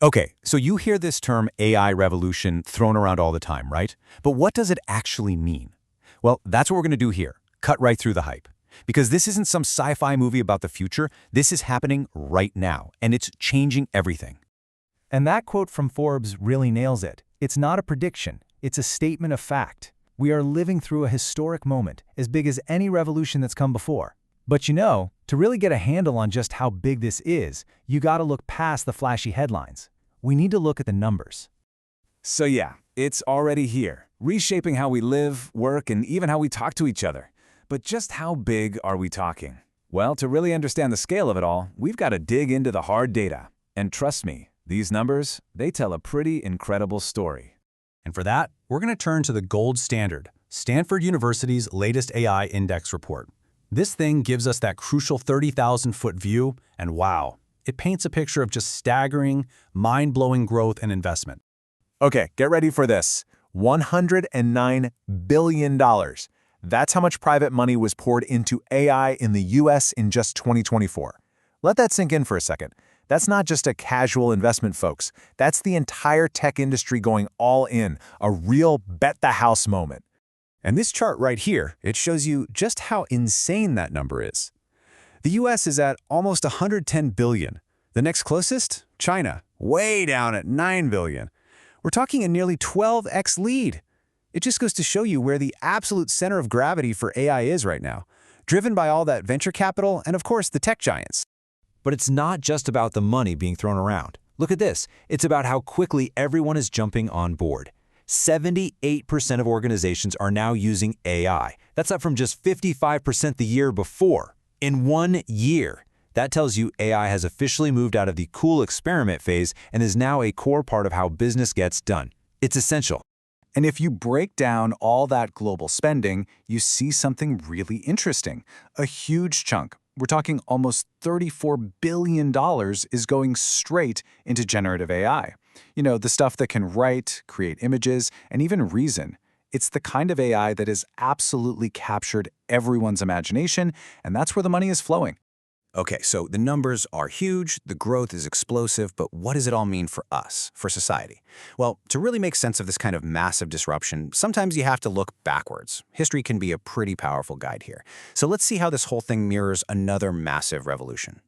Okay, so you hear this term AI revolution thrown around all the time, right? But what does it actually mean? Well, that's what we're going to do here. Cut right through the hype. Because this isn't some sci-fi movie about the future. This is happening right now, and it's changing everything. And that quote from Forbes really nails it. It's not a prediction, it's a statement of fact. We are living through a historic moment, as big as any revolution that's come before. But to really get a handle on just how big this is, you gotta look past the flashy headlines. We need to look at the numbers. So yeah, it's already here, reshaping how we live, work, and even how we talk to each other. But just how big are we talking? Well, to really understand the scale of it all, we've got to dig into the hard data. And trust me, these numbers, they tell a pretty incredible story. And for that, we're going to turn to the gold standard, Stanford University's latest AI Index report. This thing gives us that crucial 30,000-foot view, and wow, it paints a picture of just staggering, mind-blowing growth and investment. Okay, get ready for this. $109 billion. That's how much private money was poured into AI in the US in just 2024. Let that sink in for a second. That's not just a casual investment, folks. That's the entire tech industry going all in, a real bet-the-house moment. And this chart right here, it shows you just how insane that number is. The US is at almost 110 billion. The next closest, China, way down at 9 billion. We're talking a nearly 12x lead. It just goes to show you where the absolute center of gravity for AI is right now, driven by all that venture capital and, of course, the tech giants. But it's not just about the money being thrown around. Look at this. It's about how quickly everyone is jumping on board. 78% of organizations are now using AI. That's up from just 55% the year before. In 1 year. That tells you AI has officially moved out of the cool experiment phase and is now a core part of how business gets done. It's essential. And if you break down all that global spending, you see something really interesting. A huge chunk, we're talking almost $34 billion, is going straight into generative AI. The stuff that can write, create images, and even reason. It's the kind of AI that has absolutely captured everyone's imagination, and that's where the money is flowing. Okay, so the numbers are huge, the growth is explosive, but what does it all mean for us, for society? Well, to really make sense of this kind of massive disruption, sometimes you have to look backwards. History can be a pretty powerful guide here. So let's see how this whole thing mirrors another massive revolution.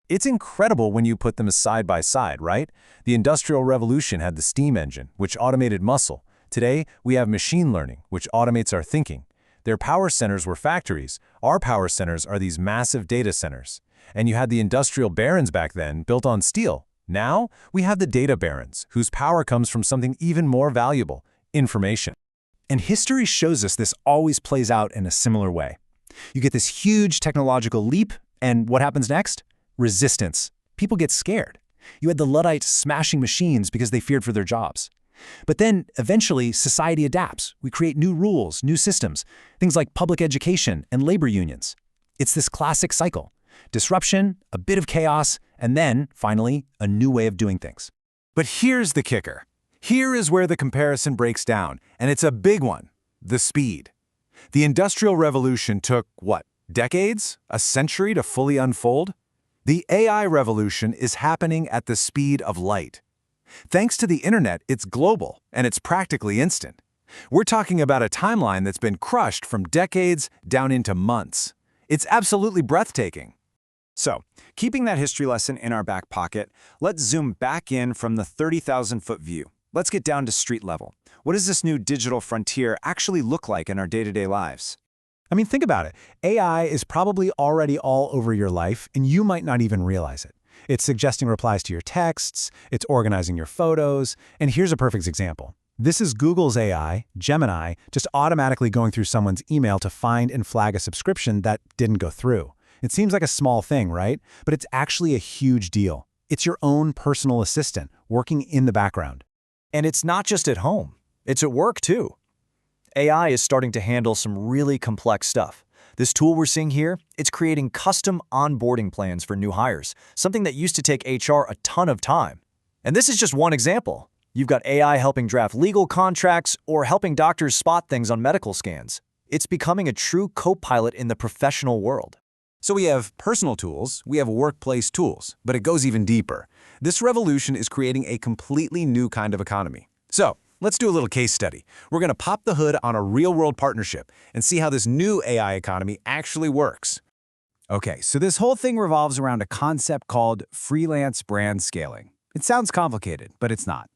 It's incredible when you put them side by side, right? The Industrial Revolution had the steam engine, which automated muscle. Today, we have machine learning, which automates our thinking. Their power centers were factories. Our power centers are these massive data centers. And you had the industrial barons back then, built on steel. Now, we have the data barons, whose power comes from something even more valuable, information. And history shows us this always plays out in a similar way. You get this huge technological leap, and what happens next? Resistance. People get scared. You had the Luddites smashing machines because they feared for their jobs. But then, eventually, society adapts. We create new rules, new systems, things like public education and labor unions. It's this classic cycle. Disruption, a bit of chaos, and then, finally, a new way of doing things. But here's the kicker. Here is where the comparison breaks down, and it's a big one: the speed. The Industrial Revolution took, what, decades? A century to fully unfold? The AI revolution is happening at the speed of light. Thanks to the internet, it's global, and it's practically instant. We're talking about a timeline that's been crushed from decades down into months. It's absolutely breathtaking. So, keeping that history lesson in our back pocket, let's zoom back in from the 30,000-foot view. Let's get down to street level. What does this new digital frontier actually look like in our day-to-day lives? I mean, think about it. AI is probably already all over your life, and you might not even realize it. It's suggesting replies to your texts, it's organizing your photos, and here's a perfect example. This is Google's AI, Gemini, just automatically going through someone's email to find and flag a subscription that didn't go through. It seems like a small thing, right? But it's actually a huge deal. It's your own personal assistant working in the background. And it's not just at home. It's at work, too. AI is starting to handle some really complex stuff. This tool we're seeing here, it's creating custom onboarding plans for new hires, something that used to take HR a ton of time. And this is just one example. You've got AI helping draft legal contracts or helping doctors spot things on medical scans. It's becoming a true co-pilot in the professional world. So we have personal tools, we have workplace tools, but it goes even deeper. This revolution is creating a completely new kind of economy. So let's do a little case study. We're going to pop the hood on a real-world partnership and see how this new AI economy actually works. Okay, so this whole thing revolves around a concept called freelance brand scaling. It sounds complicated, but it's not.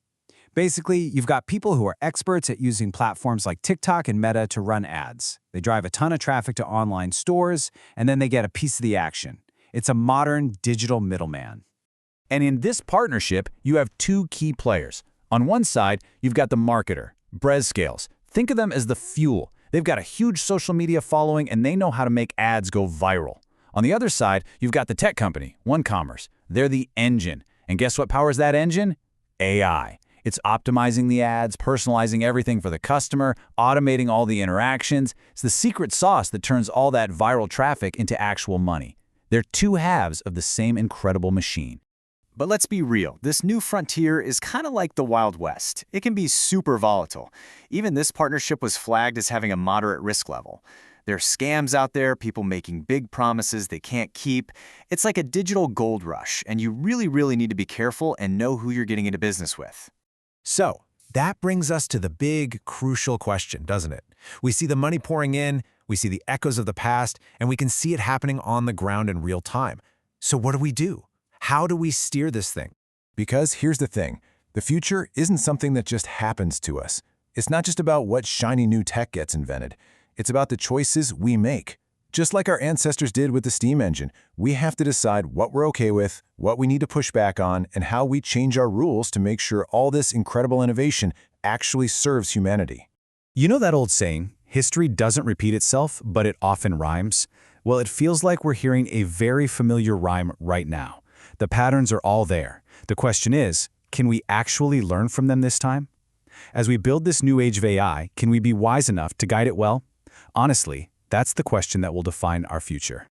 Basically, you've got people who are experts at using platforms like TikTok and Meta to run ads. They drive a ton of traffic to online stores, and then they get a piece of the action. It's a modern digital middleman. And in this partnership, you have two key players. On one side, you've got the marketer, Brezscales. Think of them as the fuel. They've got a huge social media following, and they know how to make ads go viral. On the other side, you've got the tech company, OneCommerce. They're the engine. And guess what powers that engine? AI. It's optimizing the ads, personalizing everything for the customer, automating all the interactions. It's the secret sauce that turns all that viral traffic into actual money. They're two halves of the same incredible machine. But let's be real, this new frontier is kind of like the Wild West. It can be super volatile. Even this partnership was flagged as having a moderate risk level. There are scams out there, people making big promises they can't keep. It's like a digital gold rush, and you really need to be careful and know who you're getting into business with. So that brings us to the big, crucial question, doesn't it? We see the money pouring in, we see the echoes of the past, and we can see it happening on the ground in real time. So what do? How do we steer this thing? Because here's the thing, the future isn't something that just happens to us. It's not just about what shiny new tech gets invented. It's about the choices we make. Just like our ancestors did with the steam engine, we have to decide what we're okay with, what we need to push back on, and how we change our rules to make sure all this incredible innovation actually serves humanity. You know that old saying, history doesn't repeat itself, but it often rhymes? Well, it feels like we're hearing a very familiar rhyme right now. The patterns are all there. The question is, can we actually learn from them this time? As we build this new age of AI, can we be wise enough to guide it well? Honestly, that's the question that will define our future.